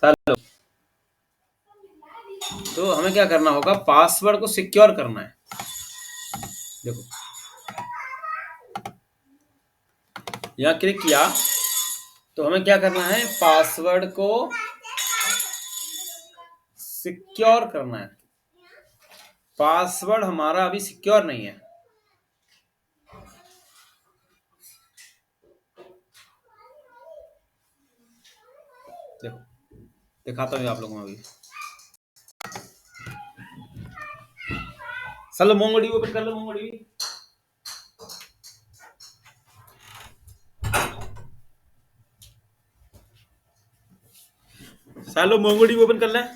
Hello. तो हमें क्या करना होगा, पासवर्ड को सिक्योर करना है। देखो, यहाँ क्लिक किया तो हमें क्या करना है, पासवर्ड को सिक्योर करना है। पासवर्ड हमारा अभी सिक्योर नहीं है। देखो, दिखाता हूँ आप लोगों को अभी। चलो मोंगोडीबी ओपन कर लो, मोंगोडीबी। चलो मोंगोडीबी ओपन कर लें।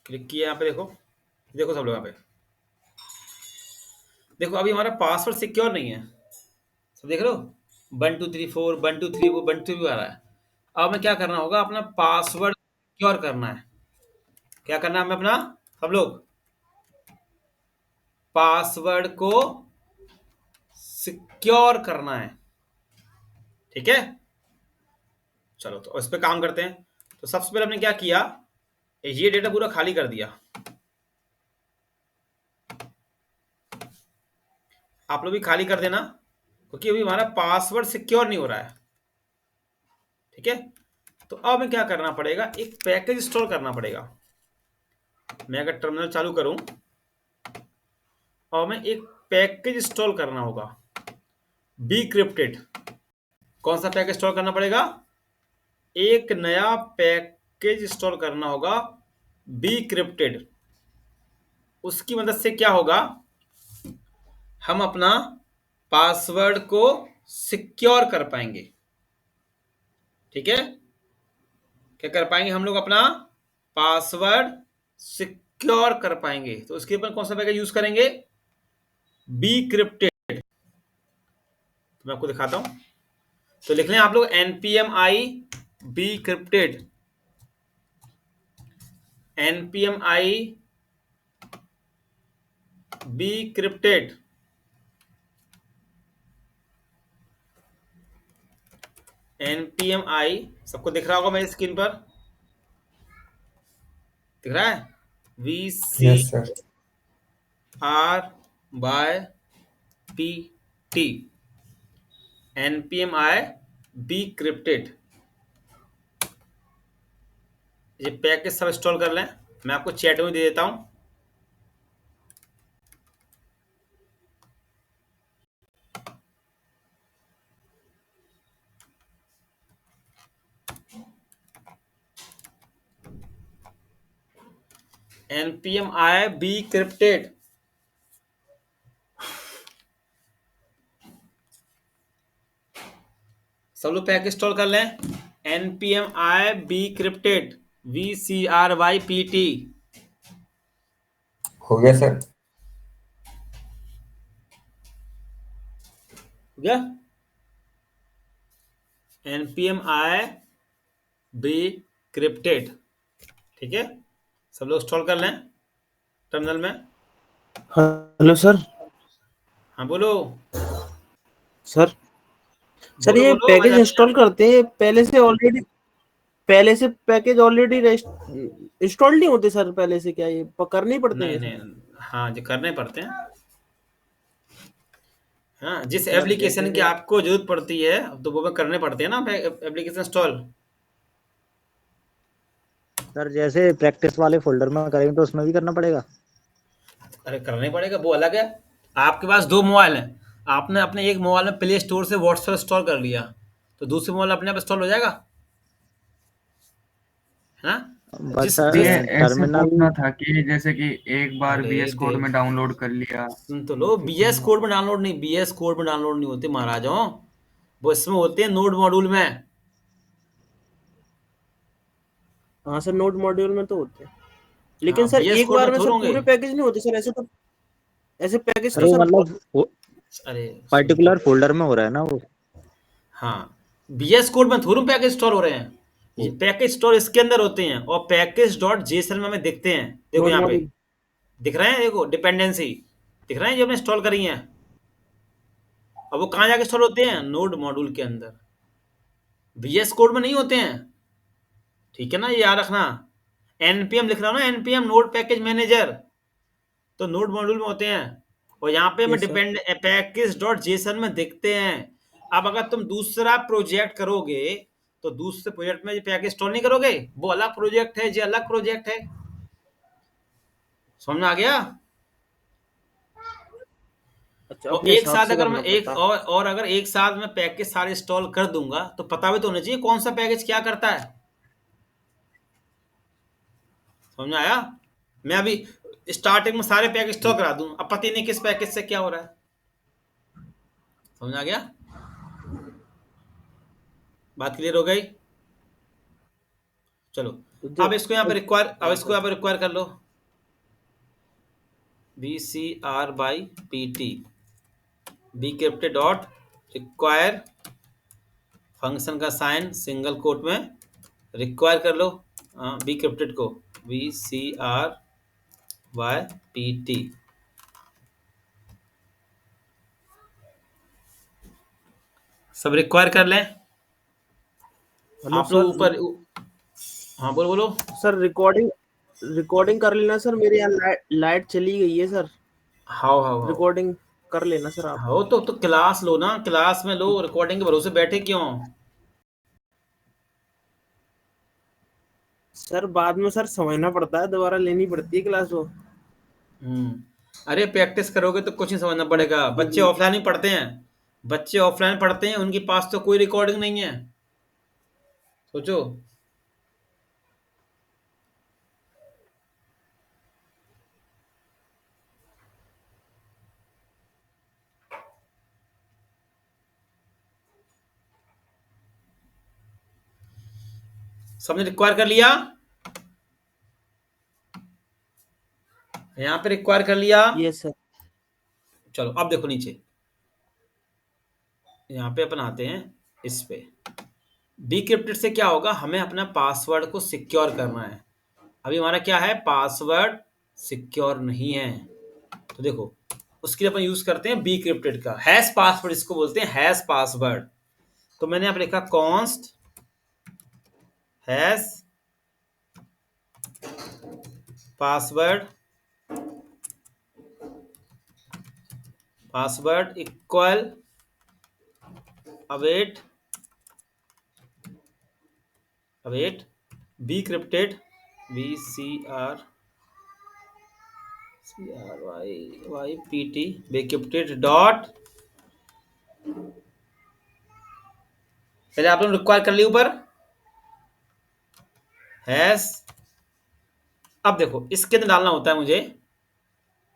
क्लिक किया यहाँ पे, देखो देखो सब लोग यहाँ पे देखो, अभी हमारा पासवर्ड सिक्योर नहीं है। सब देख रहे हो, 1234 123 वो 123 आ रहा है। अब हमें क्या करना होगा, अपना पासवर्ड सिक्योर करना है। क्या करना है हमें अपना, सब लोग, पासवर्ड को सिक्योर करना है। ठीक है, चलो तो इस पे काम करते हैं। तो सबसे पहले हमने क्या किया, ये डेटा पूरा खाली कर दिया। आप लोग भी खाली कर देना, क्योंकि अभी हमारा पासवर्ड सिक्योर नहीं हो रहा है। ठीक है, तो अब हमें क्या करना पड़ेगा, एक पैकेज इंस्टॉल करना पड़ेगा। मैं अगर टर्मिनल चालू करूं और हमें एक पैकेज इंस्टॉल करना होगा, बी क्रिप्टेड। कौन सा पैकेज इंस्टॉल करना पड़ेगा, एक नया पैकेज इंस्टॉल करना होगा, बी क्रिप्टेड। उसकी मदद से क्या होगा, हम अपना पासवर्ड को सिक्योर कर पाएंगे। ठीक है, क्या कर पाएंगे हम लोग, अपना पासवर्ड सिक्योर कर पाएंगे। तो उसके ऊपर कौन सा पैकेज यूज करेंगे, बी क्रिप्टेड। तो मैं आपको दिखाता हूं। तो लिख लें आप लोग, npm i bcrypt, npm i bcrypt, npm i। सबको दिख रहा होगा मेरी स्क्रीन पर, दिख रहा है, B C yes sir. R Y P T, npm i bcrypt. ये पैकेज सब इंस्टॉल कर लें, मैं आपको चैट में दे देता हूं। npm i बी क्रिप्टेड, सब लोग पैकेज इंस्टॉल कर लें, npm i बी क्रिप्टेड, VCRYPT। हो गया सर। हो गया, npm i बी क्रिप्टेड। ठीक है, सब लोग इंस्टॉल कर लें टर्मिनल में। Hello sir. हाँ बोलो, सर सर बोलो ये बोलो, मैं पैकेज इंस्टॉल करते हैं पहले से पैकेज ऑलरेडी इंस्टॉल नहीं होते सर, पहले से क्या ये करने ही पड़ते नहीं हैं सर? नहीं, हाँ जो करने पड़ते हैं। हाँ, जिस मतलब एप्लीकेशन की जैसे आपको जरूरत पड़ती है तो वो करने पड़ते हैं ना एप्लीकेशन इंस्टॉल। सर जैसे प्रैक्टिस वाले फोल्डर में करेंगे तो उसमें भी करना पड़ेगा। अरे करना ही पड़ेगा, वो अलग है। आपके पास दो मोबाइल हैं, आपने अपने एक मोबाइल में प्ले स्टोर से व्हाट्सएप इंस्टॉल कर लिया, तो दूसरे मोबाइल अपने आप इंस्टॉल हो जाएगा, है ना। बस जिस सर ये जिस ऐसे टर्मिनल। पूछना था कि जैसे कि एक बार अरे VS कोड में देख, डाउनलोड कर लिया सुन तो लो, तो बीएस कोड में डाउनलोड नहीं, बीएस कोड में डाउनलोड नहीं होते महाराजों, वो इसमें होते हैं नोड मॉड्यूल में। हाँ सर, नोड मॉड्यूल में तो होते हैं। लेकिन हाँ सर बीएस एक कोड बार में में थोड़े सर होंगे। पूरे पैकेज नहीं होते सर, ऐसे तो ऐसे पैकेज सर तो वो सर मतलब वो अरे सुन तो, पर्टिकुलर फोल्डर में हो रहा है ना वो। हाँ बीएस कोड में थोड़े पैकेज स्टोर हो रहे हैं, ये पैकेज स्टोर इसके अंदर होते हैं और पैकेज डॉट जेसन में हमें दिखते हैं। देखो नोड यहाँ पे मॉड्यूल। दिख रहे हैं, देखो डिपेंडेंसी दिख रहे हैं जो हमने इंस्टॉल करी हैं। अब वो कहाँ जाके स्टोर होते हैं, नोड मॉड्यूल के अंदर, बीएस कोड में नहीं होते हैं। ठीक है ना, ये याद रखना। एनपीएम लिख रहा हूँ ना, एनपीएम नोड पैकेज मैनेजर, तो नोड मॉड्यूल में होते हैं और यहाँ पे हमें yes sir. Depend package dot JSON में दिखते हैं। अब अगर तुम दूसरा प्रोजेक्ट करोगे तो दूसरे प्रोजेक्ट में ये पैकेज इंस्टॉल नहीं करोगे, वो अलग प्रोजेक्ट है, ये अलग प्रोजेक्ट है। समझ में आ गया। अच्छा, और अपने एक हिसाब साथ से अगर मैं करना एक पड़ता है। और अगर एक साथ में पैकेज सारे इंस्टॉल कर दूंगा तो पता भी तो होना चाहिए कौन सा पैकेज क्या करता है। समझ में आया। मैं अभी स्टार्टिंग में सारे पैकेज इंस्टॉल करा दूं, अब पता ही नहीं किस पैकेज से क्या हो रहा है। समझ आ गया, बात क्लियर हो गई। चलो तो अब इसको यहाँ पे रिक्वायर, अब हाँ इसको सर। यहाँ पे रिक्वायर कर लो, B C R Y P T, bcrypt dot require, function का साइन सिंगल कोट में रिक्वायर कर लो, बी क्रिप्टेड को B C R Y P T. सब रिक्वायर कर लें। हेलो आप लोग सर। ऊपर, हाँ बोलो बोलो। सर रिकॉर्डिंग रिकॉर्डिंग कर लेना सर, मेरे यहाँ लाइट चली गई है सर। हाओ हाओ हाओ। रिकॉर्डिंग कर लेना सर आप। हो तो क्लास लो ना, क्लास में लो, रिकॉर्डिंग के भरोसे बैठे क्यों। सर बाद में सर समझना पड़ता है, दोबारा लेनी पड़ती है क्लास वो। अरे प्रैक्टिस करोगे तो कुछ नहीं समझना पड़ेगा। जी बच्चे जी। ऑफलाइन ही पढ़ते हैं, बच्चे ऑफलाइन पढ़ते हैं, उनके पास तो कोई रिकॉर्डिंग नहीं है। सोचो। सबने रिक्वायर कर लिया, यहाँ पे रिक्वायर कर लिया। Yes sir. चलो अब देखो नीचे, यहाँ पे अपन आते हैं इस पे। डिक्रिप्टेड से क्या होगा, हमें अपना पासवर्ड को सिक्योर करना है। अभी हमारा क्या है, पासवर्ड सिक्योर नहीं है। तो देखो उसके लिए अपन यूज करते हैं बी क्रिप्टेड का हैश पासवर्ड, इसको बोलते हैं हैश पासवर्ड। तो मैंने यहाँ पे लिखा const hash password, password equal await, await bcrypt, B C R Y Y P T, bcrypt dot, पहले आप लोग रिक्वायर कर लिए ऊपर हैश। अब देखो इसके अंदर डालना होता है मुझे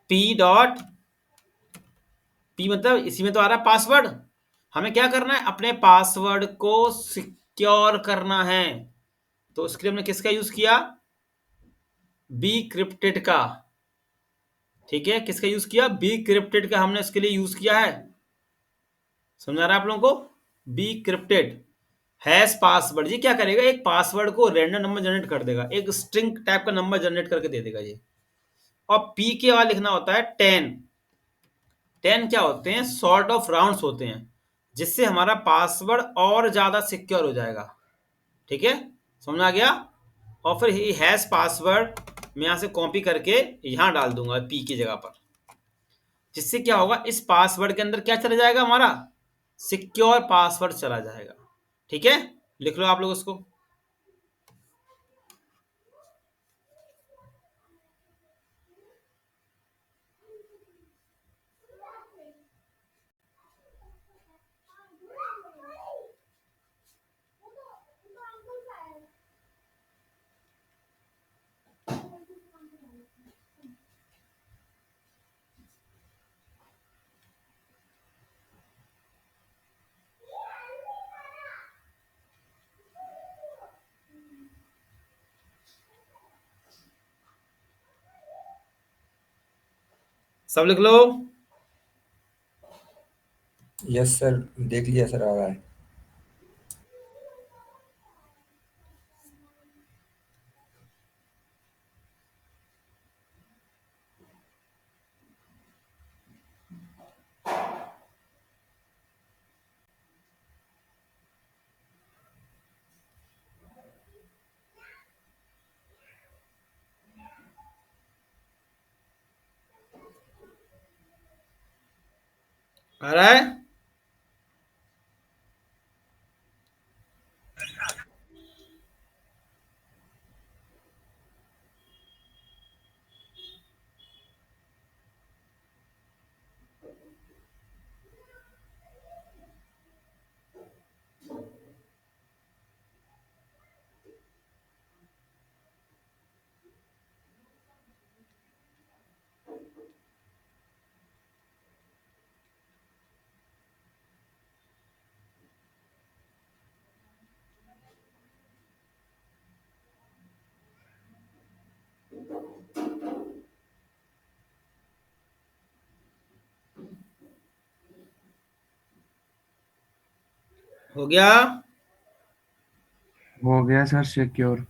पी डॉट, पी मतलब इसी में तो आ रहा है पासवर्ड। हमें क्या करना है, अपने पासवर्ड को सिक्योर करना है। तो उसके लिए हमने किसका यूज किया, बी क्रिप्टेड का। ठीक है, किसका यूज किया, बी क्रिप्टेड का हमने इसके लिए यूज किया है। समझ आ रहा है आप लोगों को। बी क्रिप्टेड हैश पासवर्ड, ये क्या करेगा, एक पासवर्ड को रैंडम नंबर जनरेट कर देगा, एक स्ट्रिंग टाइप का नंबर जनरेट करके दे देगा ये। और पी के बाद लिखना होता है 10। 10 क्या होते हैं, सॉर्ट ऑफ राउंड्स होते हैं, जिससे हमारा पासवर्ड और ज्यादा सिक्योर हो जाएगा। ठीक है, समझ आ गया। और फिर ये हैश पासवर्ड मैं यहां से कॉपी करके यहां डाल दूंगा पी की जगह पर, जिससे क्या होगा, इस पासवर्ड के अंदर क्या चला जाएगा, हमारा सिक्योर पासवर्ड चला जाएगा। ठीक है, लिख लो आप लोग उसको। सब लिख लो। यस सर, देख लिया सर, आ रहा है। आ रहा है? हो गया? हो गया सर सिक्योर।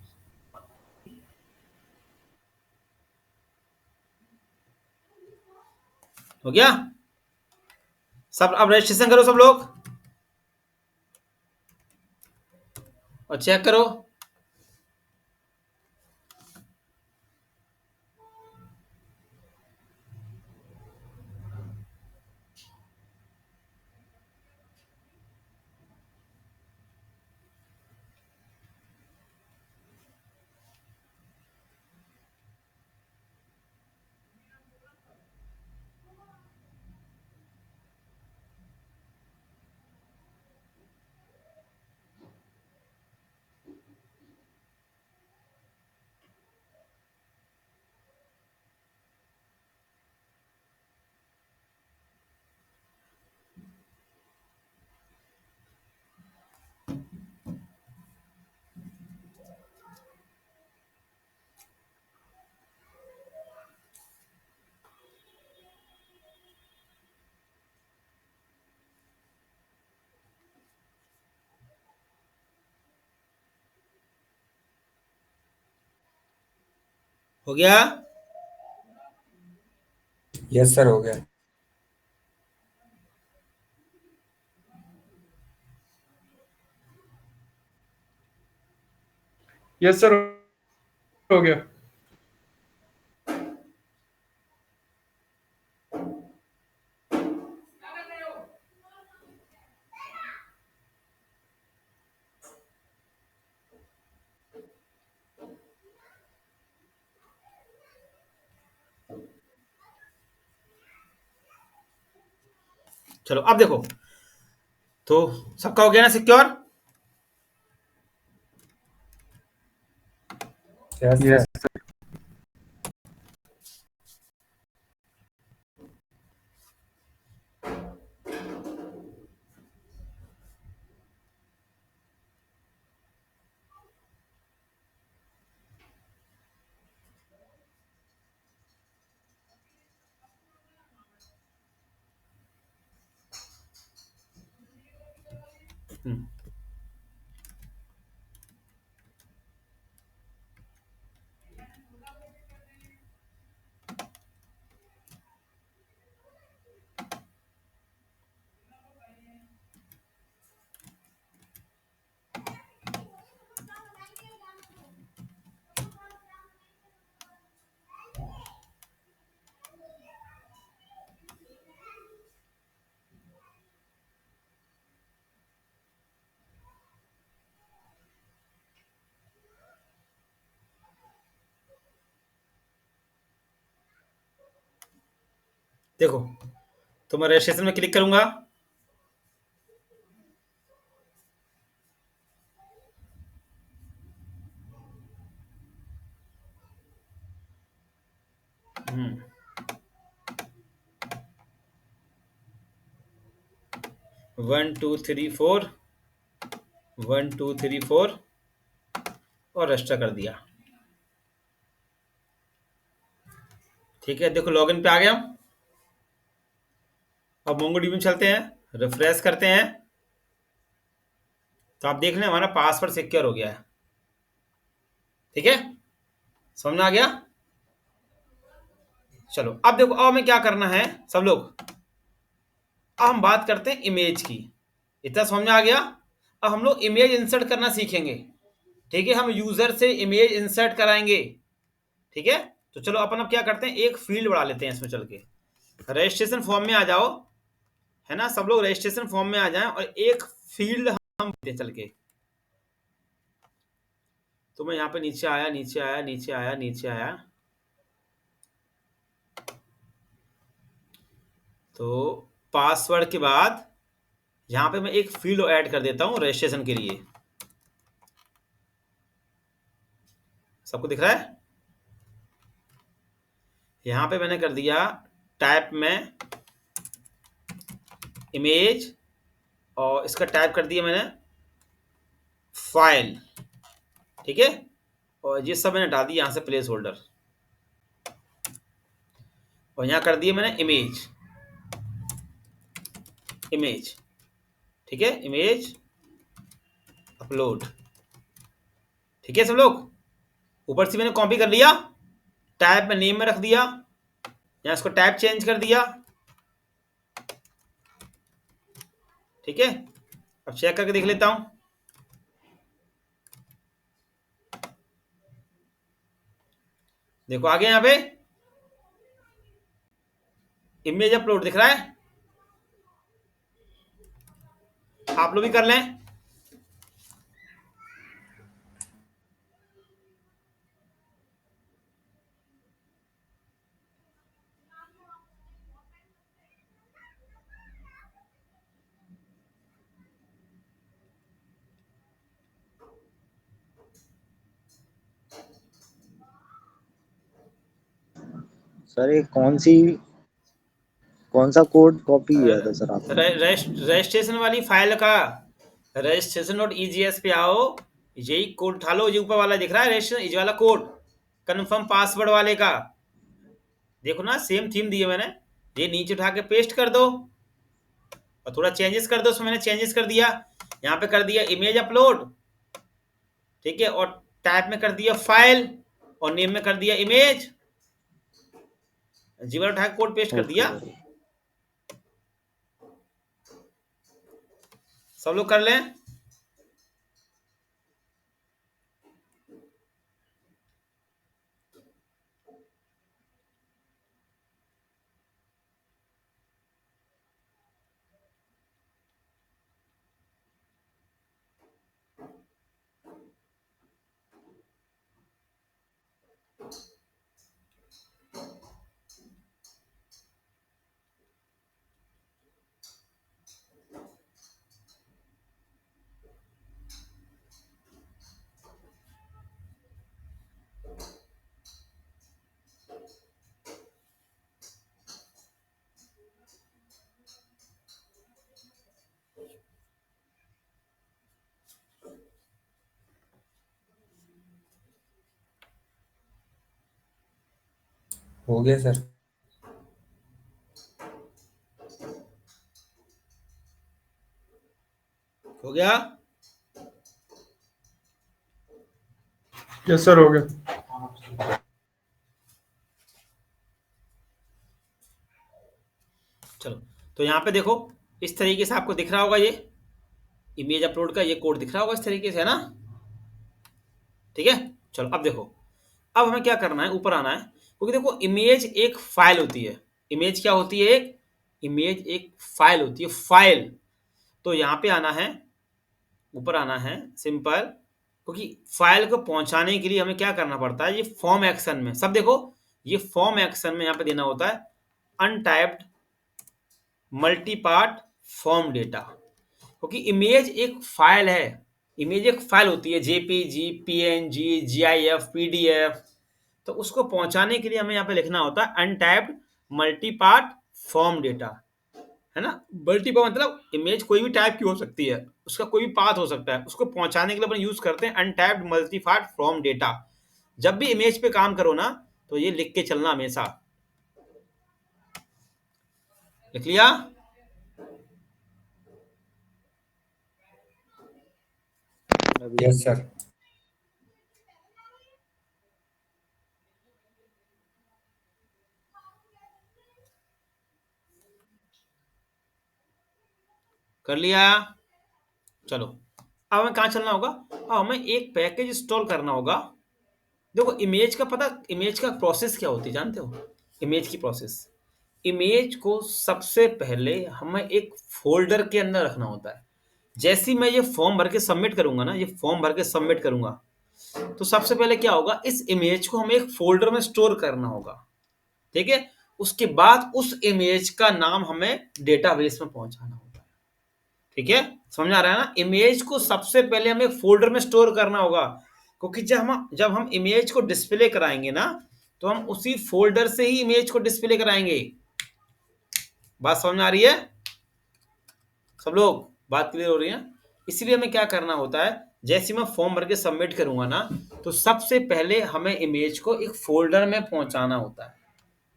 हो गया सब। अब रजिस्ट्रेशन करो सब लोग और चेक करो। हो गया? यस सर, हो गया। यस सर, हो गया। चलो अब देखो, तो सबका हो गया ना secure? Yes yes sir. Sir. हम्म, देखो तो मैं रजिस्ट्रेशन में क्लिक करूंगा। हम्म, 1 2 3 4, 1 2 3 4 और रजिस्टर कर दिया। ठीक है, देखो लॉगिन पे आ गया। अब मोंगोडीबी में चलते हैं, रिफ्रेश करते हैं, तो आप देख लें हमारा पासवर्ड सिक्योर हो गया है। ठीक है, समझ में आ गया? चलो अब देखो, अब हमें क्या करना है सब लोग, अब हम बात करते हैं इमेज की। इतना समझ में आ गया? अब हम लोग इमेज इंसर्ट करना सीखेंगे। ठीक है, हम यूजर से इमेज इंसर्ट कराएंगे। ठीक है, तो चलो अपन अब क्या करते हैं, एक फील्ड बढ़ा लेते हैं इसमें चल के। रजिस्ट्रेशन फॉर्म में आ जाओ, है ना, सब लोग रजिस्ट्रेशन फॉर्म में आ जाएं और एक फील्ड हम देते चल के। तो मैं यहाँ पे नीचे आया, नीचे आया, नीचे आया, नीचे आया, तो पासवर्ड के बाद यहाँ पे मैं एक फील्ड ऐड कर देता हूँ रजिस्ट्रेशन के लिए। सबको दिख रहा है? यहाँ पे मैंने कर दिया टाइप में इमेज, और इसका टाइप कर दिया मैंने फाइल। ठीक है, और ये सब मैंने डाल दिया यहाँ से प्लेस होल्डर, और यहाँ कर दिया मैंने इमेज, इमेज। ठीक है, इमेज अपलोड। ठीक है सब लोग, ऊपर से मैंने कॉपी कर लिया, टाइप में नेम में रख दिया, यहाँ इसको टाइप चेंज कर दिया। ठीक है, अब चेक करके देख लेता हूं। देखो आगे यहाँ पे इमेज अपलोड दिख रहा है, आप लोग भी कर लें। सर ये कौन सा कोड कॉपी किया था सर आपने? रजिस्ट्रेशन वाली फाइल का registration.egs पे आओ, यही कोड उठा लो, ये ऊपर वाला दिख रहा है रजिस्ट्रेशन, ये वाला कोड कंफर्म पासवर्ड वाले का। देखो ना, सेम थीम दी है मैंने, ये नीचे उठा के पेस्ट कर दो और थोड़ा चेंजेस कर दो। उसमें मैंने चेंजेस कर दिया, यहाँ पे कर दिया इमेज अपलोड। ठीक है, और टाइप में कर दिया फाइल, और नेम में कर दिया इमेज। जीवन उठा के कोड पेस्ट कर दिया। सब लोग कर लें। हो गया सर। हो गया? यस सर, हो गया। चलो, तो यहाँ पे देखो इस तरीके से आपको दिख रहा होगा, ये इमेज अपलोड का ये कोड दिख रहा होगा इस तरीके से, है ना? ठीक है, चलो अब देखो, अब हमें क्या करना है, ऊपर आना है, क्योंकि देखो इमेज एक फाइल होती है। इमेज क्या होती है? इमेज एक फाइल होती है, फाइल। तो यहाँ पे आना है, ऊपर आना है सिंपल, क्योंकि फाइल को पहुंचाने के लिए हमें क्या करना पड़ता है, ये फॉर्म एक्शन में, सब देखो ये फॉर्म एक्शन में यहाँ पे देना होता है अनटाइप्ड मल्टीपार्ट फॉर्म डेटा, क्योंकि इमेज एक फाइल है। इमेज एक फाइल होती है, जेपीजी, पीएनजी, जीआईएफ, पीडीएफ। तो उसको पहुंचाने के लिए हमें यहाँ पे लिखना होता है अनटाइप्ड मल्टीपार्ट फॉर्म डेटा, है ना? मल्टीपार्ट मतलब इमेज कोई भी टाइप की हो सकती है, उसका कोई भी पाथ हो सकता है, उसको पहुंचाने के लिए अपन यूज करते हैं अनटाइप्ड मल्टीपार्ट फॉर्म डेटा। जब भी इमेज पे काम करो ना, तो ये लिख के चलना हमेशा। लिख लिया? Yes sir. कर लिया? चलो अब हमें कहाँ चलना होगा? अब हमें एक पैकेज इंस्टॉल करना होगा। देखो इमेज का पता, इमेज का प्रोसेस क्या होती है जानते हो? इमेज की प्रोसेस, इमेज को सबसे पहले हमें एक फोल्डर के अंदर रखना होता है। जैसे ही मैं ये फॉर्म भर के सबमिट करूंगा ना, ये फॉर्म भर के सबमिट करूंगा, तो सबसे पहले क्या होगा, इस इमेज को हमें एक फोल्डर में स्टोर करना होगा। ठीक है, उसके बाद उस इमेज का नाम हमें डेटाबेस में पहुंचाना होगा। ठीक है, समझ आ रहा है ना? इमेज को सबसे पहले हमें फोल्डर में स्टोर करना होगा, क्योंकि जब हम इमेज को डिस्प्ले कराएंगे ना, तो हम उसी फोल्डर से ही इमेज को डिस्प्ले कराएंगे। बात समझ आ रही है सब लोग? बात क्लियर हो रही है? इसलिए हमें क्या करना होता है, जैसे मैं फॉर्म भर के सबमिट करूंगा ना, तो सबसे पहले हमें इमेज को एक फोल्डर में पहुंचाना होता है।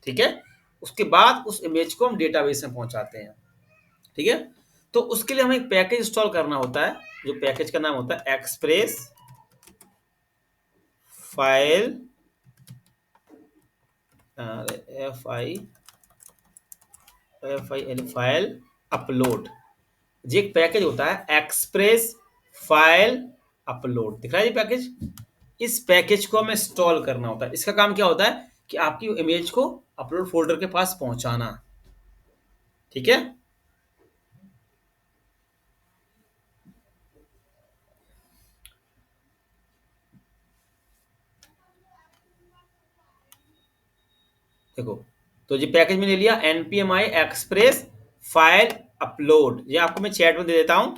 ठीक है, उसके बाद उस इमेज को हम डेटाबेस में पहुंचाते हैं। ठीक है, तो उसके लिए हमें एक पैकेज इंस्टॉल करना होता है, जो पैकेज का नाम होता है एक्सप्रेस फाइल फाइल अपलोड। ये एक पैकेज होता है एक्सप्रेस फाइल अपलोड, दिख रहा है ये पैकेज? इस पैकेज को हमें इंस्टॉल करना होता है। इसका काम क्या होता है कि आपकी इमेज को अपलोड फोल्डर के पास पहुंचाना। ठीक है, देखो तो ये पैकेज मैंने लिया npmi एक्सप्रेस फाइल अपलोड। ये आपको मैं चैट में दे देता हूं,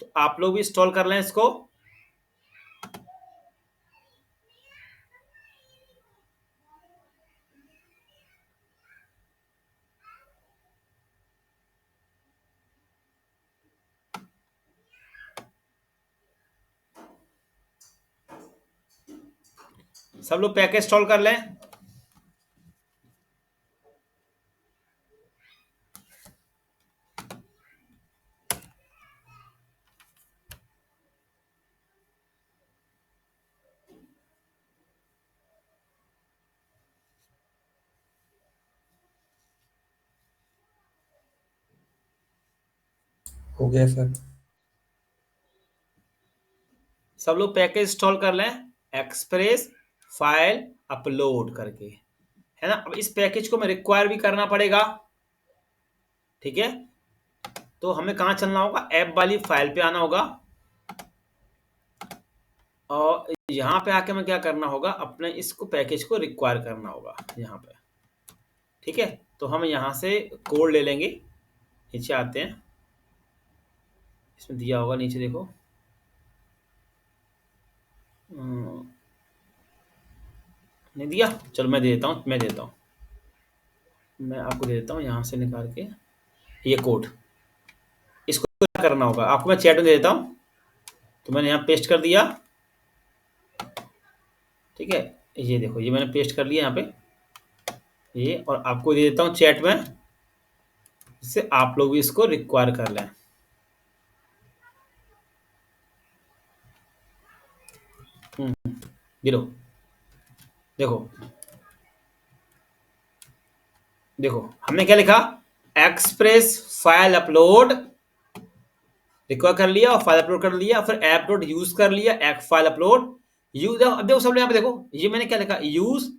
तो आप लोग भी इंस्टॉल कर लें इसको। सब लोग पैकेज इंस्टॉल कर लें। हो गया सर। सब लोग पैकेज इंस्टॉल कर लें एक्सप्रेस फाइल अपलोड करके, है ना? अब इस पैकेज को मैं रिक्वायर भी करना पड़ेगा। ठीक है, तो हमें कहाँ चलना होगा, ऐप वाली फाइल पे आना होगा, और यहाँ पे आके हमें क्या करना होगा, अपने इसको पैकेज को रिक्वायर करना होगा यहाँ पे। ठीक है, तो हम यहाँ से कोड ले लेंगे, नीचे आते हैं, इसमें दिया होगा नीचे देखो, नहीं दिया, चलो मैं दे देता हूँ, मैं आपको दे देता हूँ यहाँ से निकाल के ये कोड। इसको क्या करना होगा आपको मैं चैट में दे देता हूँ, तो मैंने यहाँ पेस्ट कर दिया। ठीक है, ये देखो ये मैंने पेस्ट कर लिया यहाँ पे ये, और आपको दे देता हूँ चैट में, इससे आप लोग भी इसको रिक्वायर कर लें। गिरो, देखो देखो हमने क्या लिखा, एक्सप्रेस फाइल अपलोड रिक्वायर कर लिया और फाइल अपलोड कर लिया, फिर ऐप डॉट यूज कर लिया, एक फाइल अपलोड यूज। अब देखो सब लोग यहाँ पे देखो, ये मैंने क्या लिखा, यूज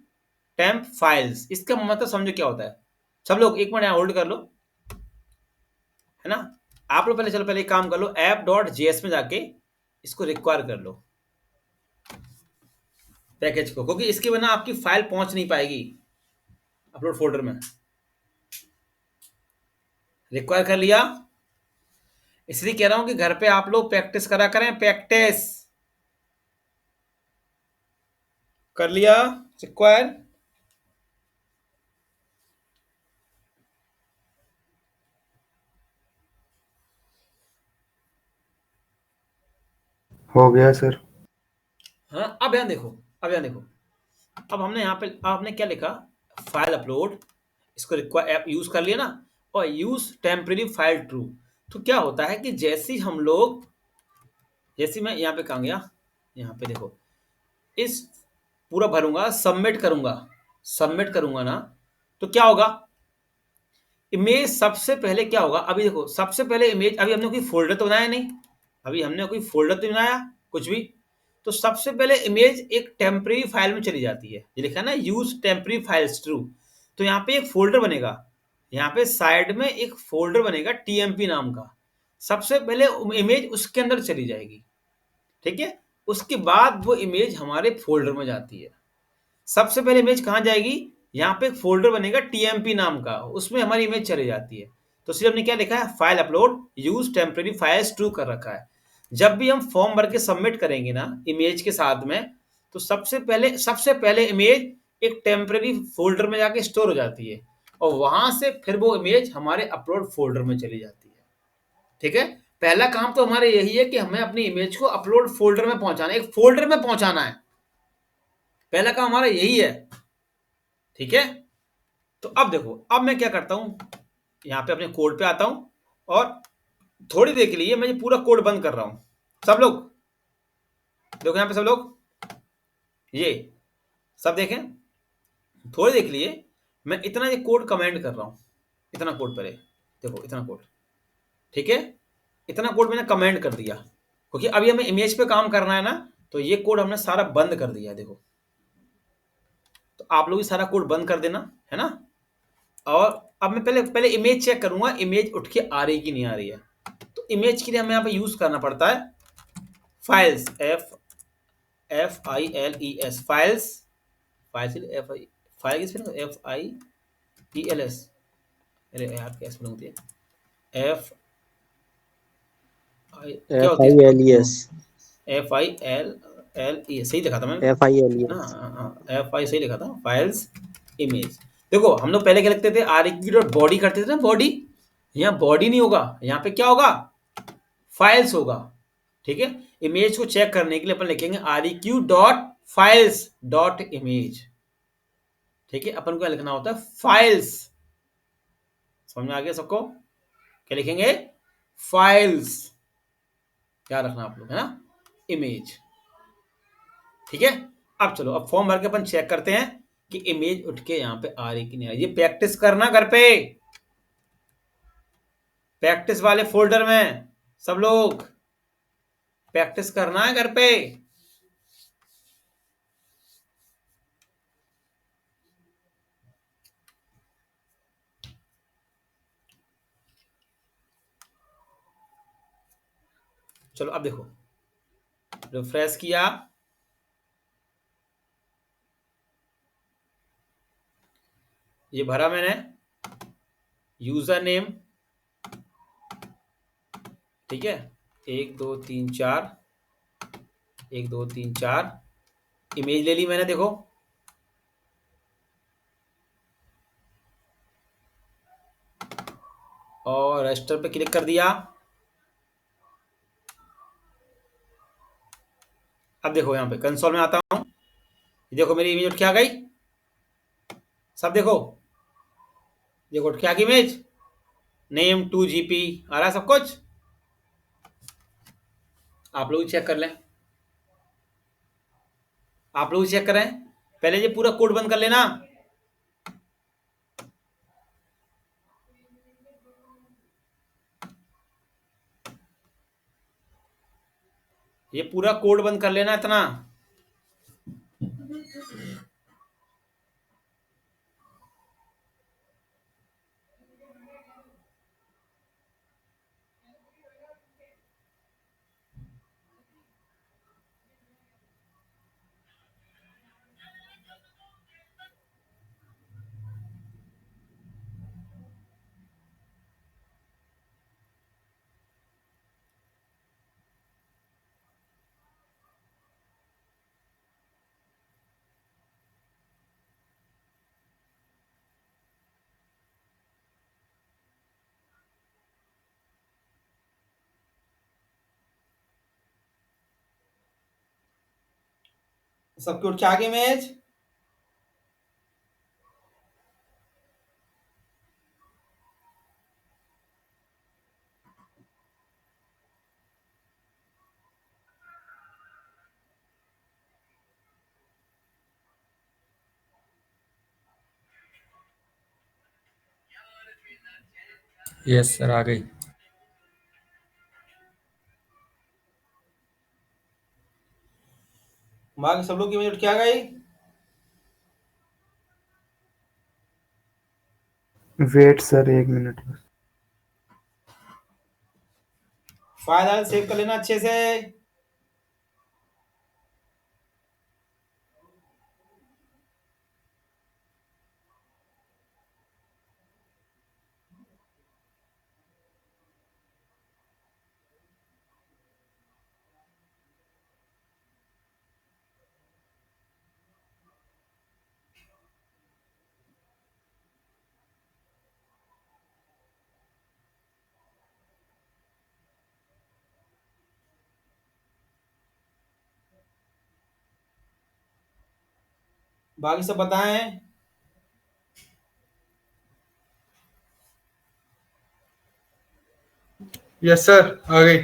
टेम्प फाइल्स। इसका मतलब समझो क्या होता है? सब लोग एक मिनट यहाँ होल्ड कर लो, है ना? आप लोग पहले, चलो पहले एक काम कर लो, ऐप डॉट जेएस में जाके इसको रिक्वायर कर लो पैकेज को, क्योंकि इसके बिना आपकी फाइल पहुंच नहीं पाएगी अपलोड फोल्डर में। रिक्वायर कर लिया, इसलिए कह रहा हूं कि घर पे आप लोग प्रैक्टिस करा करें, प्रैक्टिस कर लिया रिक्वायर। हो गया सर। हाँ, अब यहाँ देखो, अब हमने यहाँ पे आपने क्या लिखा, फाइल अपलोड, इसको रिक्वायर ऐप यूज कर लिया ना, और यूज टेम्परेरी फाइल ट्रू। तो क्या होता है कि जैसे ही हम लोग जैसे मैं यहाँ पे कहाँ गया, यहाँ पे देखो, इस पूरा भरूंगा, सबमिट करूंगा ना, तो क्या होगा, इमेज सबसे पहले क्या होगा, अभी देखो सबसे पहले इमेज, अभी हमने कोई फोल्डर तो बनाया नहीं, अभी हमने कोई फोल्डर तो नहीं बनाया कुछ भी, तो सबसे पहले इमेज एक टेम्परेरी फाइल में चली जाती है, ये लिखा है ना यूज टेम्परेरी फाइल्स ट्रू, तो यहाँ पे एक फोल्डर बनेगा, यहाँ पे साइड में एक फोल्डर बनेगा टीएमपी नाम का, सबसे पहले इमेज उसके अंदर चली जाएगी, ठीक है, उसके बाद वो इमेज हमारे फोल्डर में जाती है। सबसे पहले इमेज कहाँ जाएगी, यहाँ पे एक फोल्डर बनेगा टीएमपी नाम का, उसमें हमारी इमेज चली जाती है। तो सिर्फ हमने क्या लिखा है, file upload use temporary files true कर रखा है। जब भी हम फॉर्म भर के सबमिट करेंगे ना इमेज के साथ में, तो सबसे पहले इमेज एक टेम्परेरी फोल्डर में जाके स्टोर हो जाती है, और वहां से फिर वो इमेज हमारे अपलोड फोल्डर में चली जाती है, ठीक है। पहला काम तो हमारे यही है कि हमें अपनी इमेज को अपलोड फोल्डर में पहुंचाना है, एक फोल्डर में पहुंचाना है, पहला काम हमारा यही है, ठीक है। तो अब देखो, अब मैं क्या करता हूं, यहां पे अपने कोड पे आता हूं, और थोड़ी देर के लिए मैं ये पूरा कोड बंद कर रहा हूं। सब लोग देखो, यहां पे सब लोग ये सब देखें, थोड़ी देर के लिए मैं इतना ये कोड कमेंट कर रहा हूं, इतना कोड पहले देखो, इतना कोड, ठीक है, इतना कोड मैंने कमेंट कर दिया, क्योंकि अभी हमें इमेज पे काम करना है ना, तो ये कोड हमने सारा बंद कर दिया, देखो। तो आप लोग भी सारा कोड बंद कर देना, है ना। और अब मैं पहले इमेज चेक करूंगा, इमेज उठ के आ रही कि नहीं आ रही है। तो इमेज के लिए हमें यहाँ पे यूज करना पड़ता है फाइल्स, FILES, फाइल्स, फाइल किस FIELS, अरे यार क्या स्पेलिंग होती है, F आई क्या होती है, FILES FILLE, सही लिखा था मैंने FILES ना, FI सही लिखा था, फाइल्स इमेज। देखो हम लोग पहले क्या लिखते थे, REQ डॉट बॉडी करते थे ना, बॉडी, यहाँ बॉडी नहीं होगा, यहाँ पे क्या होगा, फाइल्स होगा, ठीक है। इमेज को चेक करने के लिए अपन लिखेंगे REQ dot files dot image, ठीक है। अपन को क्या लिखना होता है, फाइल्स, समझ में आ गया सबको, क्या लिखेंगे, फाइल्स, क्या रखना आप लोग, है ना, इमेज, ठीक है। अब चलो, अब फॉर्म भर के अपन चेक करते हैं कि इमेज उठ के यहाँ पे आ रही कि नहीं आ रही। ये प्रैक्टिस करना घर पे, प्रैक्टिस वाले फोल्डर में सब लोग प्रैक्टिस करना है घर पे। चलो अब देखो, रिफ्रेश किया, ये भरा मैंने यूजर नेम, ठीक है, 1 2 3 4, 1 2 3 4, इमेज ले ली मैंने, देखो, और रजिस्टर पे क्लिक कर दिया। अब देखो यहाँ पे कंसोल में आता हूं, देखो मेरी इमेज उठ के आ गई, सब देखो, देखो उठ के आ गई इमेज, नेम 2GP आ रहा है सब कुछ, आप लोग चेक कर लें, आप लोग चेक करें, पहले ये पूरा कोड बंद कर लेना, ये पूरा कोड बंद कर लेना इतना। सबके उठ के आ गई इमेज, यस सर आ गई। बाकी सब लोग की इमेज क्या गई? Wait sir 1 minute. File save कर लेना अच्छे से। बाकी सब बताएं। यस सर आ गई।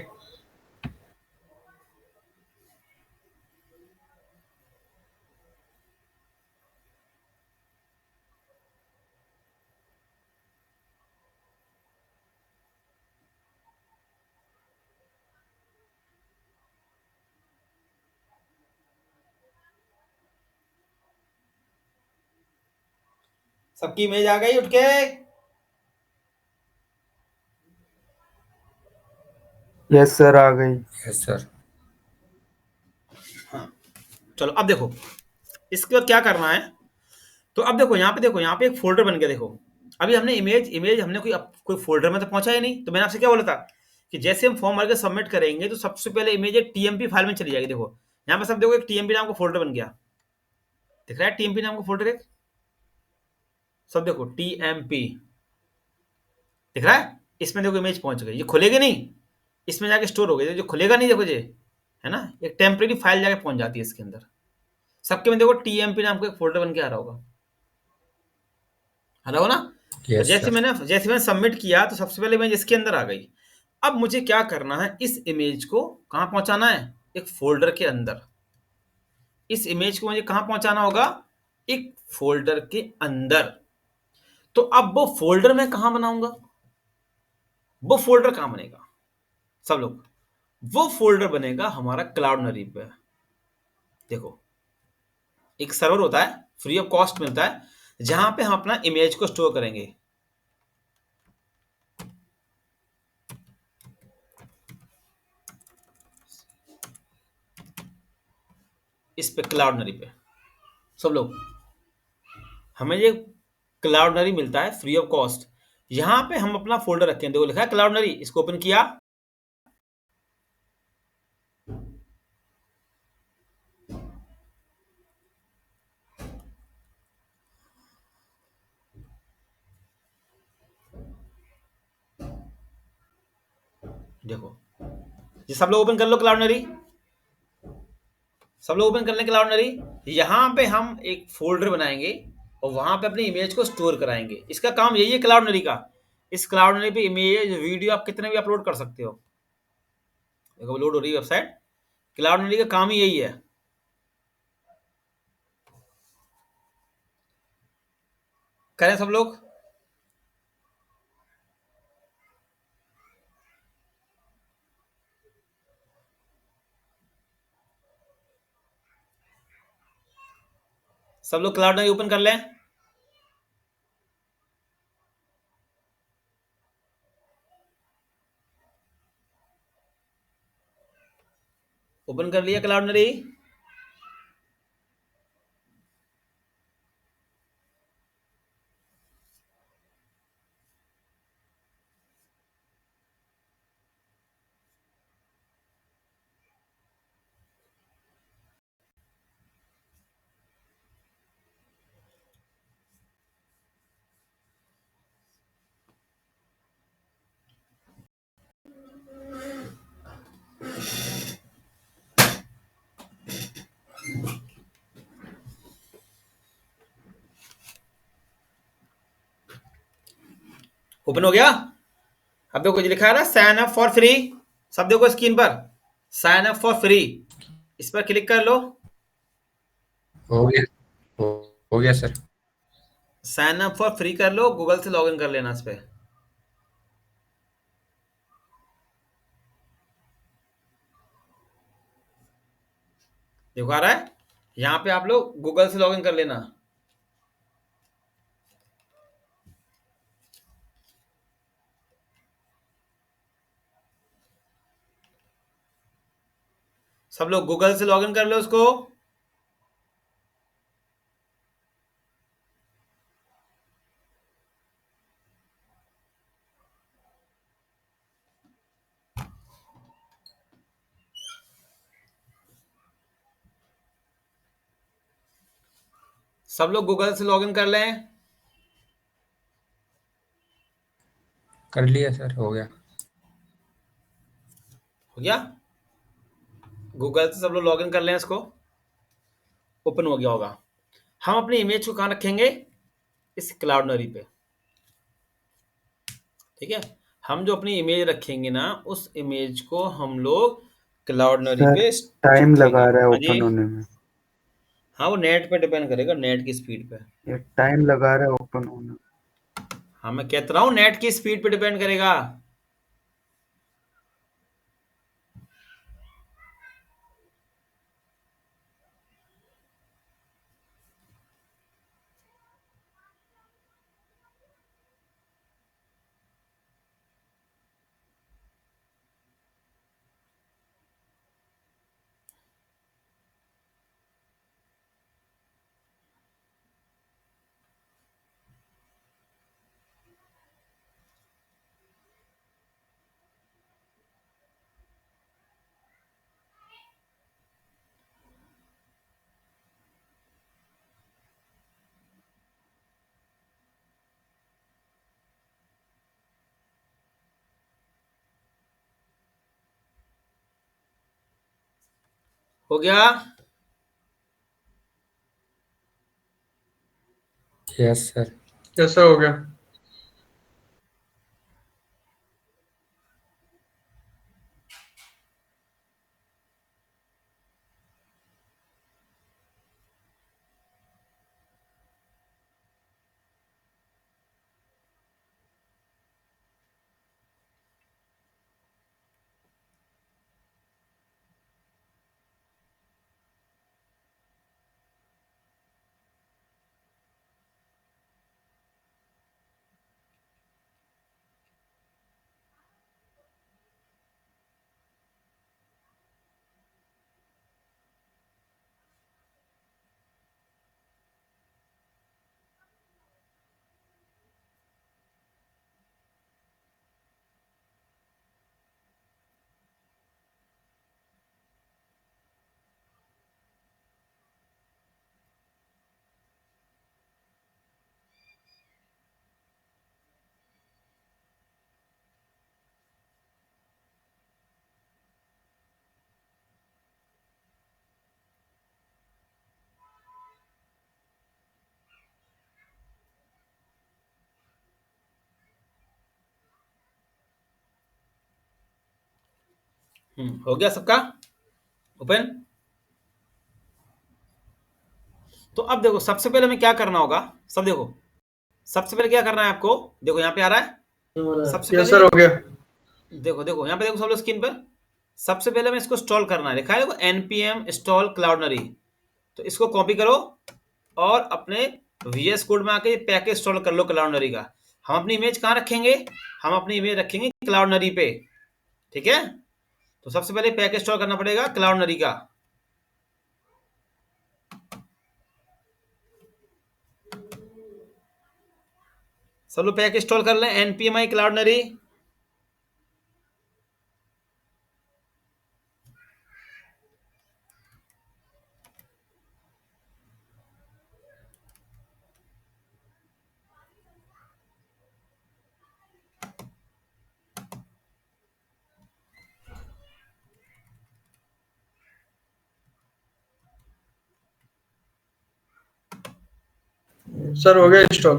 सबकी इमेज आ गई उठ के? यस सर आ गई। Yes sir. चलो अब देखो इसके बाद क्या करना है। तो अब देखो यहाँ पे एक फोल्डर बन गया। देखो अभी हमने इमेज हमने कोई फोल्डर में तो पहुंचा ही नहीं। तो मैंने आपसे क्या बोला था कि जैसे हम फॉर्म भर के सबमिट करेंगे तो सबसे पहले इमेज एक टीएमपी फाइल में चली जाएगी। देखो यहाँ पर सब देखो एक टीएमपी नाम का फोल्डर बन गया। दिख रहा है टीएमपी नाम का फोल्डर एक? सब देखो टीएमपी दिख रहा है। इसमें देखो इमेज पहुंच गई। ये खुलेगी नहीं, इसमें जाके स्टोर हो गई। जो खुलेगा नहीं देखो ये है ना, एक टेम्परेरी फाइल जाके पहुंच जाती है इसके अंदर। सबके में देखो टीएमपी नाम का एक फोल्डर बन के आ रहा होगा, आ रहा होगा ना। तो यस जैसे सर। मैंने सबमिट किया तो सबसे पहले इमेज इसके अंदर आ गई। अब मुझे क्या करना है, इस इमेज को कहां पहुंचाना है? एक फोल्डर के अंदर। इस इमेज को मुझे कहां पहुंचाना होगा? एक फोल्डर के अंदर। तो अब वो फोल्डर मैं कहां बनाऊंगा? वो फोल्डर कहां बनेगा सब लोग? वो फोल्डर बनेगा हमारा क्लाउडनरी पे। देखो एक सर्वर होता है, फ्री ऑफ कॉस्ट मिलता है, जहां पे हम अपना इमेज को स्टोर करेंगे। इस पे क्लाउडनरी पे सब लोग हमें ये क्लाउडनरी मिलता है फ्री ऑफ कॉस्ट। यहां पे हम अपना फोल्डर रखें। देखो लिखा है क्लाउडनरी, इसको ओपन किया। देखो ये सब लोग ओपन कर लो क्लाउडनरी। सब लोग ओपन कर लें क्लाउडनरी। यहां पे हम एक फोल्डर बनाएंगे और वहां पे अपनी इमेज को स्टोर कराएंगे। इसका काम यही है क्लाउडनरी का। इस क्लाउडनरी पे इमेज वीडियो आप कितने भी अपलोड कर सकते हो। देखो लोड हो रही है वेबसाइट। क्लाउडनरी का काम ही यही है। करें सब लोग? सब लोग क्लाउडनरी ओपन कर लें। ओपन कर लिया क्लाउडनरी? ओपन हो गया। अब देखो जो लिखा है ना साइन अप फॉर फ्री, सब देखो स्क्रीन पर साइन अप फॉर फ्री, इस पर क्लिक कर लो। हो गया। हो, हो गया sir. Sign up for free कर लो, गूगल से लॉगिन कर लेना इस पे। देखो आ रहा है, यहाँ पे आप लोग गूगल से लॉगिन कर लेना। सब लोग गूगल से लॉगिन कर लो उसको। सब लोग गूगल से लॉगिन कर लें। कर लिया सर, हो गया। हो गया, गूगल से सब लोग लॉगिन कर लें, इसको ओपन हो गया होगा। हम अपनी इमेज को कहाँ रखेंगे, इस क्लाउडनरी पे। ठीक है, हम जो अपनी इमेज रखेंगे ना, उस इमेज को हम लोग क्लाउडनरी सर पे टाइम लगा रखेंगे। रहा है हाँ जी, ओपन होने में। हाँ वो नेट पे डिपेंड करेगा, नेट की स्पीड पे। ये टाइम लगा रहा है ओपन होने में। हाँ मैं कहता रहा हूँ नेट की स्पीड पे डिपेंड करेगा। हो गया, यस सर। कैसा हो गया? हो गया सबका ओपन। तो अब देखो सबसे पहले हमें क्या करना होगा, सब देखो सबसे पहले क्या करना है आपको। देखो यहाँ पे आ रहा है, सबसे यस पहले सर, हो गया। देखो देखो यहाँ पे देखो सब लोग स्क्रीन पर। सबसे पहले हमें इसको इंस्टॉल करना है, लिखा है देखो npm install cloudnary। तो इसको कॉपी करो और अपने VS कोड में आके पैकेज इंस्टॉल कर लो क्लाउडनरी का। हम अपनी इमेज कहाँ रखेंगे, हम अपनी इमेज रखेंगे क्लाउडनरी पे। ठीक है, तो सबसे पहले पैकेज इंस्टॉल करना पड़ेगा क्लाउडनरी का। सब लोग पैकेज इंस्टॉल कर लें npmi क्लाउडनरी। सर हो गया इंस्टॉल।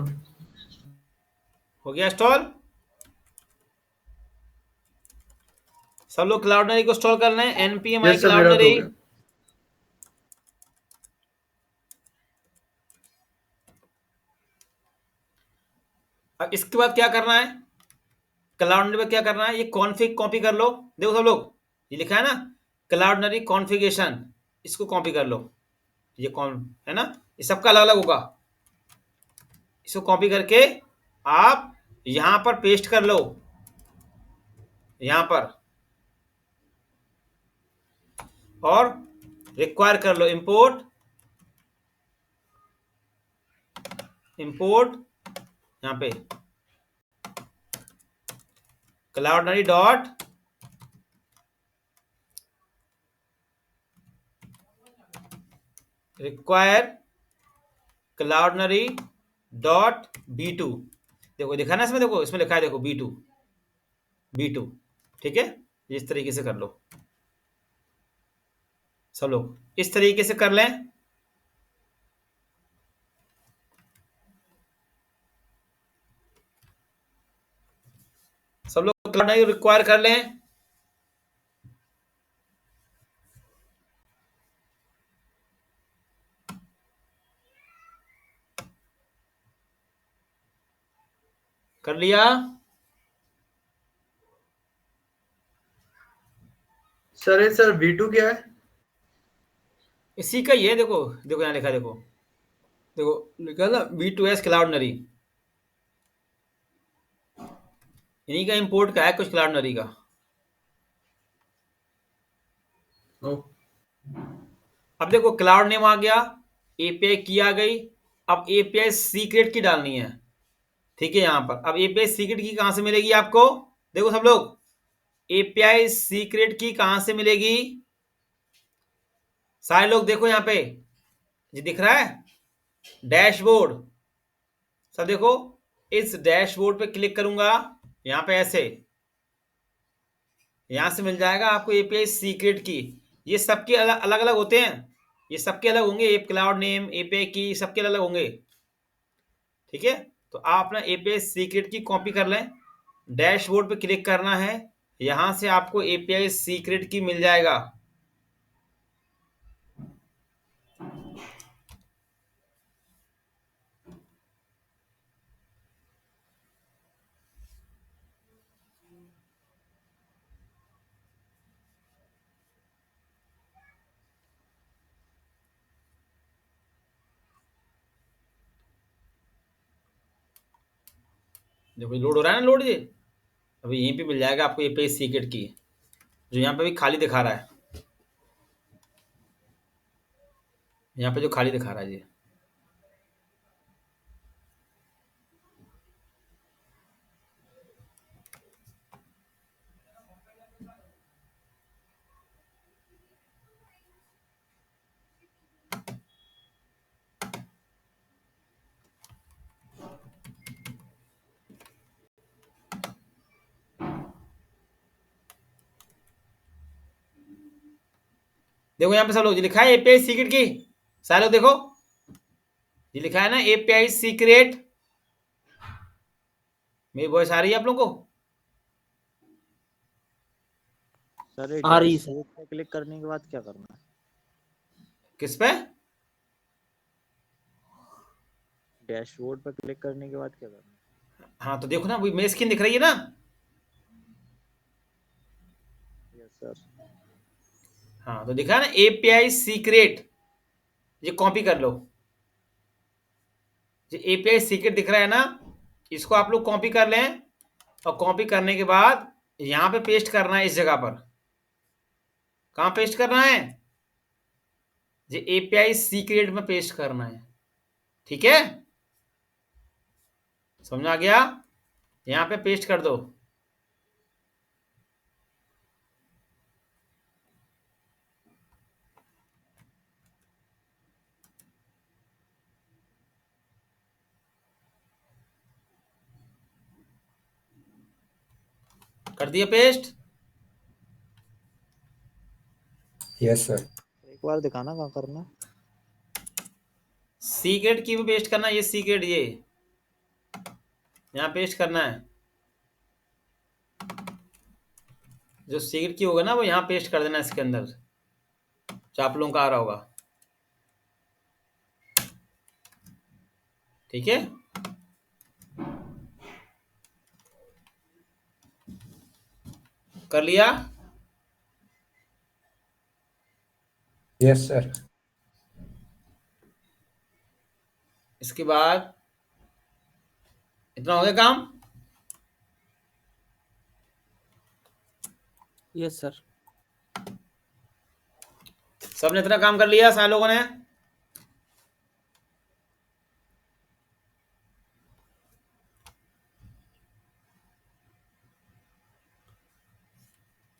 हो गया इंस्टॉल। सब लोग क्लाउडनरी को इंस्टॉल कर लें npmi यस सर, मेरा तो क्लाउडनरी। हो गया। अब इसके बाद क्या करना है, क्लाउडनरी पे क्या करना है, ये कॉन्फ़िग कॉपी कर लो। देखो सब लोग, ये लिखा है ना क्लाउडनरी कॉन्फ़िगरेशन, इसको कॉपी कर लो, ये कौन है ना, ये सबका अलग अलग होगा। इसको कॉपी करके आप यहां पर पेस्ट कर लो, यहां पर, और रिक्वायर कर लो इंपोर्ट यहां पे क्लाउडनरी डॉट रिक्वायर क्लाउडनरी डॉट B2। देखो दिखा ना इसमें, देखो इसमें लिखा है, देखो B2। ठीक है, इस तरीके से कर लो सब लोग, इस तरीके से कर लें। सब लोग क्लाउडनरी रिक्वायर कर लें। कर लिया? सर ये सर V2 क्या है? इसी का ही है, देखो देखो यहाँ लिखा, देखो देखो लिखा ना B2S क्लाउडनरी, इन्हीं का इंपोर्ट का है कुछ क्लाउडनरी का। ओ अब देखो क्लाउड नेम आ गया, एपीआई की आ गई, अब एपीआई सीक्रेट की डालनी है। ठीक है, यहां पर अब एपीआई सीक्रेट की कहां से मिलेगी आपको? देखो सब लोग, एपीआई सीक्रेट की कहां से मिलेगी? सारे लोग देखो यहां पे, ये दिख रहा है डैशबोर्ड, सब देखो, इस डैशबोर्ड पे क्लिक करूंगा, यहां पे ऐसे, यहां से मिल जाएगा आपको एपीआई सीक्रेट की। ये सबके अलग अलग अलग होते हैं, ये सबके अलग होंगे, एप क्लाउड नेम एपीआई की सबके अलग होंगे। ठीक है, तो आप अपना एपीआई सीक्रेट की कॉपी कर लें, डैशबोर्ड पे क्लिक करना है, यहां से आपको एपीआई सीक्रेट की मिल जाएगा। देखो लोड हो रहा है ना, लोड, ये अभी यहीं पे मिल जाएगा आपको एपीआई सीक्रेट की, जो यहाँ पे भी खाली दिखा रहा है, यहाँ पे जो खाली दिखा रहा है ये। देखो यहाँ पे सब लोग, ये लिखा है एपीआई सीक्रेट की, सारे लोग देखो, ये लिखा है ना एपीआई सीक्रेट। मेरी वॉइस आ रही है आप लोगों को? सर ये आ रही है डैशबोर्ड पे क्लिक करने के बाद क्या करना है? किस पे? डैशबोर्ड पे क्लिक करने के बाद क्या करना है? हाँ तो देखो ना, वही मेरी स्क्रीन दिख रही है ना। Yes sir. हाँ तो दिखा है ना एपीआई सीक्रेट, ये कॉपी कर लो, जो एपीआई सीक्रेट दिख रहा है ना, इसको आप लोग कॉपी कर लें, और कॉपी करने के बाद यहां पे पेस्ट करना है, इस जगह पर। कहां पेस्ट करना है? जो एपीआई सीक्रेट में पेस्ट करना है। ठीक है, समझ आ गया? यहां पे पेस्ट कर दो। कर दिया पेस्ट? Yes sir. एक बार दिखाना कहाँ करना है? सीक्रेट की भी पेस्ट करना है, ये सीक्रेट, ये यहाँ पेस्ट करना है, जो सीक्रेट की होगा ना वो यहाँ पेस्ट कर देना इसके अंदर, जो आप लोगों का आ रहा होगा। ठीक है, कर लिया? Yes sir. इसके बाद इतना हो गया काम। Yes sir. सबने इतना काम कर लिया सारे लोगों ने?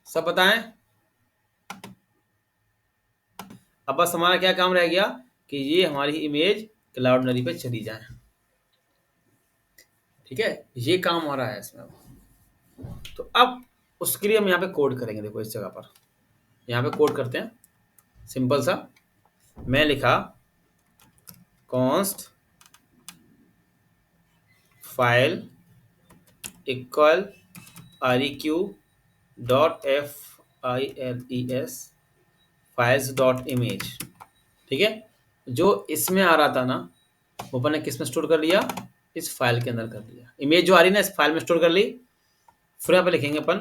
सब बताएं। अब बस हमारा क्या काम रह गया कि ये हमारी इमेज क्लाउडनरी पे चली जाए। ठीक है, ये काम हमारा है इसमें। तो अब उसके लिए हम यहाँ पे कोड करेंगे। देखो इस जगह पर यहाँ पे कोड करते हैं सिंपल सा। मैं लिखा const file equal req dot files files dot image. ठीक है, जो इसमें आ रहा था ना वो अपन ने किस में स्टोर कर लिया? इस फाइल के अंदर कर लिया। इमेज जो आ रही ना इस फाइल में स्टोर कर ली। फिर यहाँ पे लिखेंगे अपन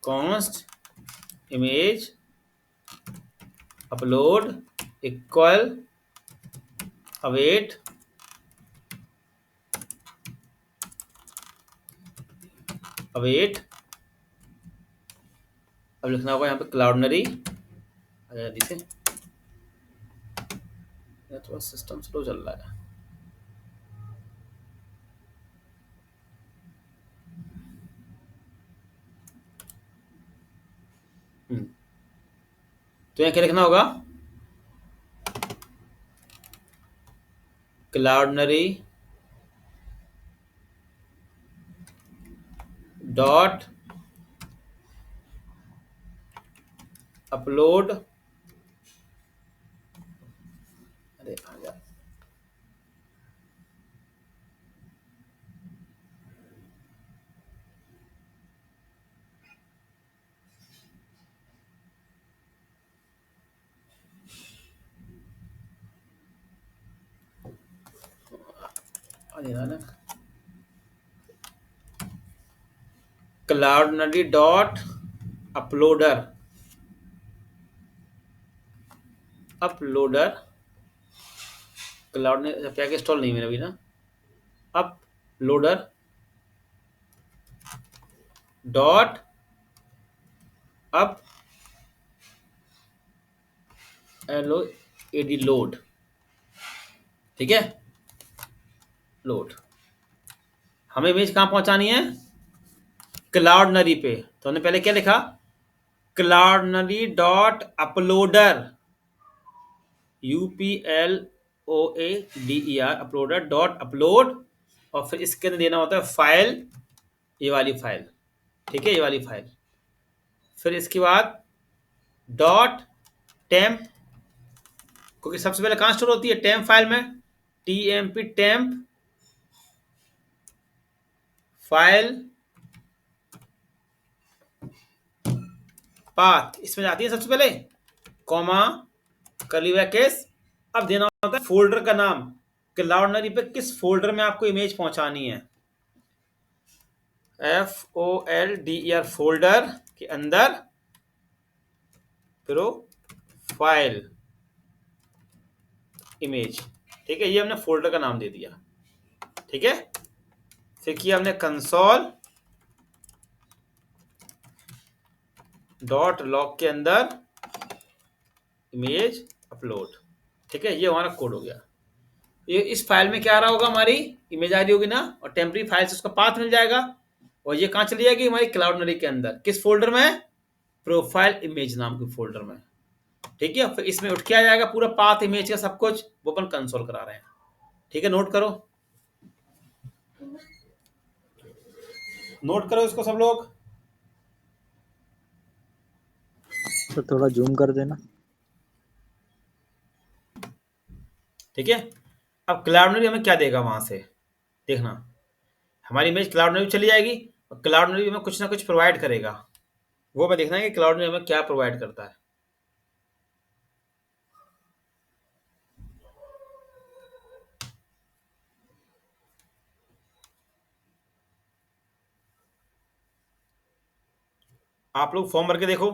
const image upload equal await await. अब लिखना होगा यहाँ पे क्लाउडनरी। जल्दी से, थोड़ा सिस्टम स्लो चल रहा है। तो यहाँ क्या लिखना होगा? Cloudinary dot upload. अरे आ जा। Cloudinary dot uploader uploader cloud ने पैकेज इंस्टॉल नहीं मेरा अभी ना। Uploader dot upload. ठीक है, लोड। हमें इमेज कहाँ पहुंचानी है? क्लाउडनरी पे। तो हमने पहले क्या लिखा? Cloudinary dot uploader UPLOADER uploader dot upload. और फिर इसके अंदर देना होता है फाइल, ये वाली फाइल। ठीक है, ये वाली फाइल। फिर इसके बाद डॉट टेम्प, क्योंकि सबसे पहले कहाँ स्टोर होती है? टेम्प फाइल में। TMP टेम्प फाइल पाथ, इसमें जाती है सबसे पहले, कॉमा कर्ली ब्रैकेट्स। अब देना होता है फोल्डर का नाम, क्लाउडनरी पे किस फोल्डर में आपको इमेज पहुंचानी है। FOLDER फोल्डर के अंदर प्रोफाइल इमेज। ठीक है, ये हमने फोल्डर का नाम दे दिया। ठीक है, फिर किया हमने कंसोल डॉट लॉग के अंदर इमेज अपलोड। ठीक है, ये हमारा कोड हो गया। ये इस फाइल में क्या आ रहा होगा? हमारी इमेज आ रही होगी ना, और टेम्पररी फाइल से उसका पाथ मिल जाएगा। और ये कहाँ चली जाएगी? हमारी क्लाउडनरी के अंदर। किस फोल्डर में? प्रोफाइल इमेज नाम के फोल्डर में। ठीक है, फिर इसमें उठ के आ जाएगा पूरा पाथ इमेज का सब कुछ, वो अपन कंसोल करा रहे हैं। ठीक है, नोट करो, नोट करो इसको सब लोग। तो थोड़ा जूम कर देना। ठीक है, अब क्लाउडनरी हमें क्या देगा वहां से? देखना, हमारी इमेज क्लाउडनरी चली जाएगी और क्लाउडनरी हमें कुछ ना कुछ प्रोवाइड करेगा। वो हमें देखना है कि क्लाउडनरी हमें क्या प्रोवाइड करता है। आप लोग फॉर्म भर के देखो।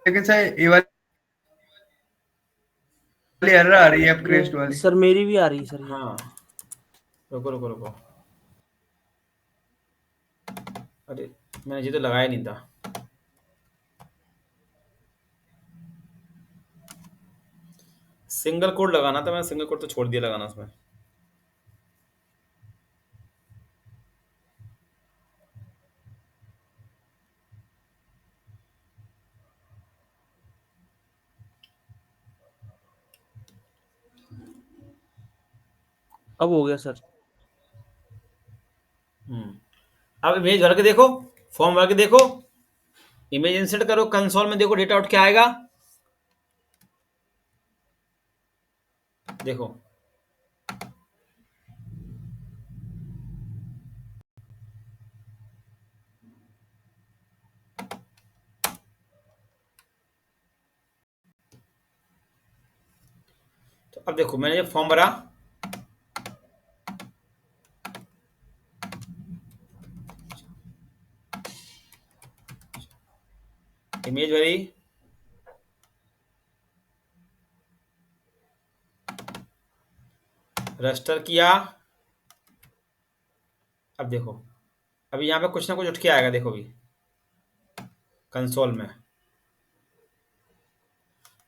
लेकिन सर ये वाली एरर आ रही है अब क्रेस्ट वाली। सर मेरी भी आ रही है सर ये। हाँ रुको रुको रुको, अरे मैंने ये तो लगाया नहीं था। सिंगल कोड लगाना था, मैंने सिंगल कोड तो छोड़ दिया लगाना उसमें। अब हो गया सर। अब इमेज भर के देखो, फॉर्म भर के देखो, इमेज इंसर्ट करो, कंसोल में देखो डेटा आउट क्या आएगा, देखो। तो अब देखो मैंने ये फॉर्म भरा, इमेज भरी, रजिस्टर किया। अब देखो, अभी यहाँ पे कुछ ना कुछ उठ के आएगा, देखो अभी कंसोल में।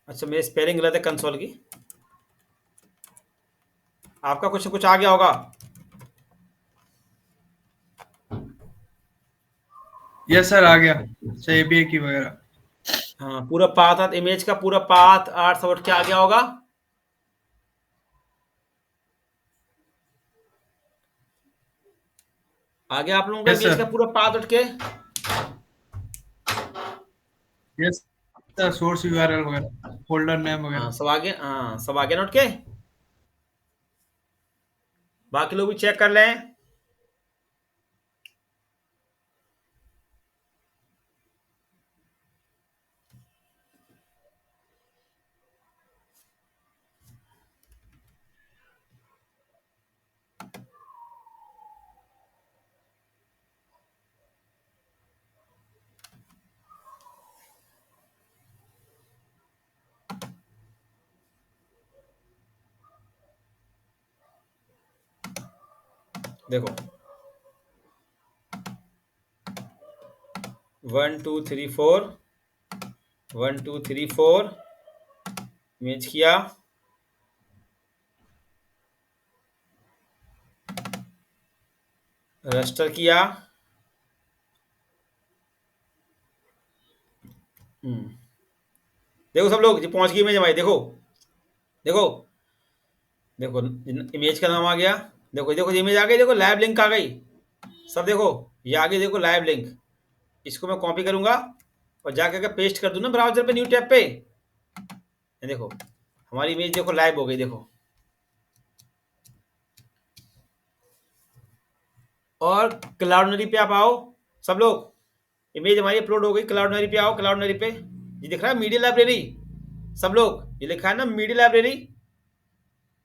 अच्छा मेरी स्पेलिंग गलत है कंसोल की, आपका कुछ ना कुछ आ गया होगा। यस सर आ गया, सर एपीए की वगैरह। हाँ पूरा पाथ, इमेज का पूरा पाथ आर्ट सब उठ के आ गया होगा। आ गया आप लोगों का यस इमेज सर, का पूरा पाथ उठ के। यस सर, सोर्स यूआरएल वगैरह, फोल्डर नेम हाँ वगैरह। सब आ गया, हाँ सब आ गया ना उठ के। बाकी लोग भी चेक कर लें। देखो 1 2 3 4, 1 2 3 4 इमेज किया, रजिस्टर किया। देखो सब लोग, ये पहुंच गई इमेज हमारी, देखो देखो देखो, इमेज का नाम आ गया, देखो देखो इमेज आ गई, देखो लाइव लिंक आ गई सब, देखो ये आ गई, देखो लाइव लिंक। इसको मैं कॉपी करूंगा और जाकर के पेस्ट कर दूं ना ब्राउजर पे, न्यू टैब पे। ये देखो हमारी इमेज देखो लाइव हो गई, देखो। और क्लाउडनरी पे आप आओ सब लोग, इमेज हमारी अपलोड हो गई, क्लाउडनरी पे आओ, क्लाउडनरी पे ये दिख रहा है मीडिया लाइब्रेरी, सब लोग ये लिखा है ना मीडिया लाइब्रेरी,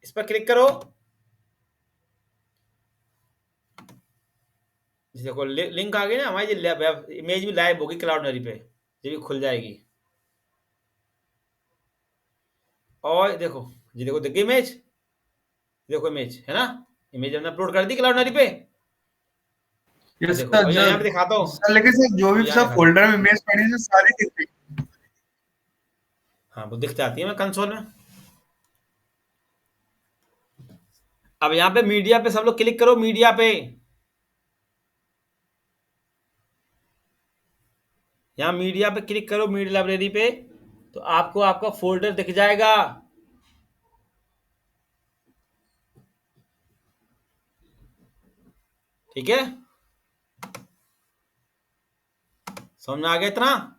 इस पर क्लिक करो। देखो लिंक आ गई ना हमारी, इमेज भी लाइव होगी क्लाउडनरी पे, ये भी खुल जाएगी। और देखो ये देखो, देखिए इमेज, देखो इमेज है ना, इमेज हमने अपलोड कर दी क्लाउडनरी पे। और यस देखो सर, और जो यहाँ पे दिखाता हूँ, सर लेकिन सर जो भी यहाँ सब दिखाता हूँ, फोल्डर में इमेज पड़ी है सारी दिख रही है। हाँ वो दिख जाती है मैं कंसोल में। अब यहाँ पे मीडिया पे सब लोग क्लिक करो, मीडिया पे, यहाँ मीडिया पे क्लिक करो, मीडिया लाइब्रेरी पे, तो आपको आपका फोल्डर दिख जाएगा। ठीक है, समझ में आ गया इतना।